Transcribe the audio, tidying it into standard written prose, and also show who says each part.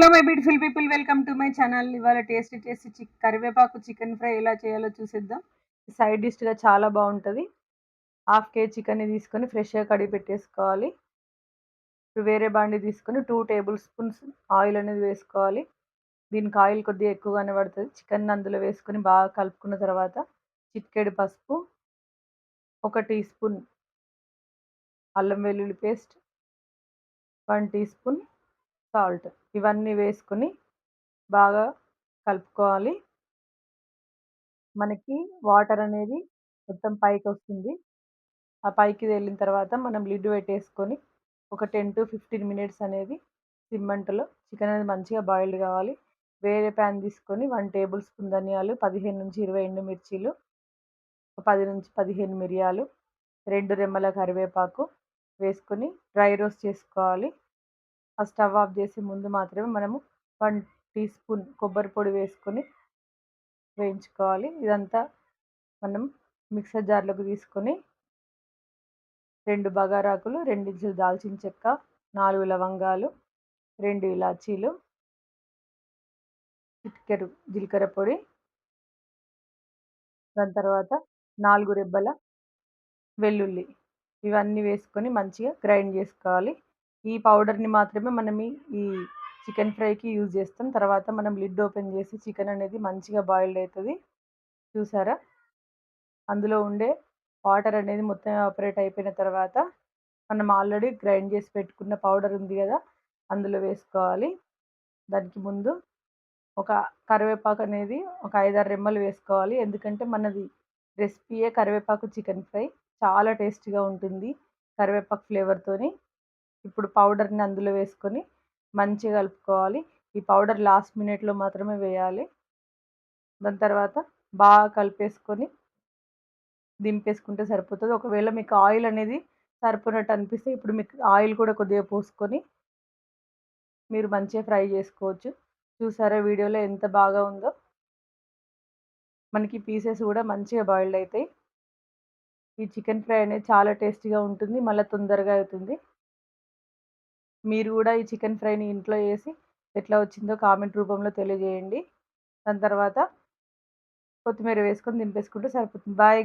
Speaker 1: Hello my beautiful people, welcome to my channel. ఇవాళ tasty కరివేపాకు chicken fry ఎలా చేయాలో చూసేద్దాం. సైడ్ డిష్గా చాలా బాగుంటుంది. హాఫ్ కేజీ చికెన్ని తీసుకొని ఫ్రెష్గా కడిగి పెట్టేసుకోవాలి. ఇప్పుడు వేరే బాండి తీసుకొని 2 టేబుల్ స్పూన్స్ ఆయిల్ అనేది వేసుకోవాలి. దీనికి ఆయిల్ కొద్దిగా ఎక్కువగానే పడుతుంది. చికెన్ అందులో వేసుకొని బాగా కలుపుకున్న తర్వాత చిటికెడు పసుపు, 1 టీ స్పూన్ అల్లం వెల్లుల్లి పేస్ట్, 1 టీ స్పూన్ సాల్ట్, ఇవన్నీ వేసుకొని బాగా కలుపుకోవాలి. మనకి వాటర్ అనేది మొత్తం పైకొస్తుంది. ఆ పైకి తేలిన తర్వాత మనం లిడ్ పెట్టేసుకొని ఒక 10-15 మినిట్స్ అనేది సిమ్ మంటలో చికెన్ అనేది మంచిగా బాయిల్డ్ కావాలి. వేరే ప్యాన్ తీసుకొని 1 టేబుల్ స్పూన్ ధనియాలు, 15-20 ఎండుమిర్చీలు, 10-15 మిరియాలు, 2 రెమ్మల కరివేపాకు వేసుకొని డ్రై రోస్ట్ చేసుకోవాలి. ఆ స్టవ్ ఆఫ్ చేసే ముందు మాత్రమే మనము 1 టీ స్పూన్ కొబ్బరి పొడి వేసుకొని వేయించుకోవాలి. ఇదంతా మనం మిక్సర్ జార్లోకి తీసుకొని 2 బగారాకులు, 2 ఇంచుల దాల్చిన చెక్క, 4 లవంగాలు, 2 ఇలాచీలు, చిటికెడు జీలకర్ర పొడి, దాని తర్వాత 4 రెబ్బల వెల్లుల్లి, ఇవన్నీ వేసుకొని మంచిగా గ్రైండ్ చేసుకోవాలి. ఈ పౌడర్‌ని మాత్రమే మనం ఈ చికెన్ ఫ్రైకి యూజ్ చేస్తాం. తర్వాత మనం లిడ్ ఓపెన్ చేసి చికెన్ అనేది మంచిగా బాయిల్డ్ అవుతుంది. చూసారా? అందులో ఉండే వాటర్ అనేది మొత్తం ఎవాపరేట్ అయిపోయిన తర్వాత మనం ఆల్రెడీ గ్రైండ్ చేసి పెట్టుకున్న పౌడర్ ఉంది కదా, అందులో వేసుకోవాలి. దానికి ముందు ఒక కరివేపాకు అనేది ఒక 5-6 రెమ్మలు వేసుకోవాలి. ఎందుకంటే మనది రెసిపీయే కరివేపాకు చికెన్ ఫ్రై. చాలా టేస్టీగా ఉంటుంది కరివేపాకు ఫ్లేవర్‌తోని. ఇప్పుడు పౌడర్‌ని అందులో వేసుకొని మంచిగా కలుపుకోవాలి. ఈ పౌడర్ లాస్ట్ మినిట్‌లో మాత్రమే వేయాలి. దాని తర్వాత బాగా కలిపేసుకొని దింపేసుకుంటే సరిపోతది. ఒకవేళ మీకు ఆయిల్ అనేది సరిపోనట్టు అనిపిస్తే ఇప్పుడు మీకు ఆయిల్ కూడా కొద్దిగా పోసుకొని మీరు మంచిగా ఫ్రై చేసుకోవచ్చు. చూసారా వీడియోలో ఎంత బాగా ఉందో? మనకి పీసెస్ కూడా మంచిగా బాయిల్డ్ అయితాయి. ఈ చికెన్ ఫ్రై అనేది చాలా టేస్టీగా ఉంటుంది. మళ్ళీ తొందరగా అవుతుంది. మీరు కూడా ఈ చికెన్ ఫ్రైని ఇంట్లో చేసి ఎట్లా వచ్చిందో కామెంట్ రూపంలో తెలియజేయండి. దాని తర్వాత కొత్తిమీర వేసుకొని దింపేసుకుంటే సరిపోతుంది. బాయ్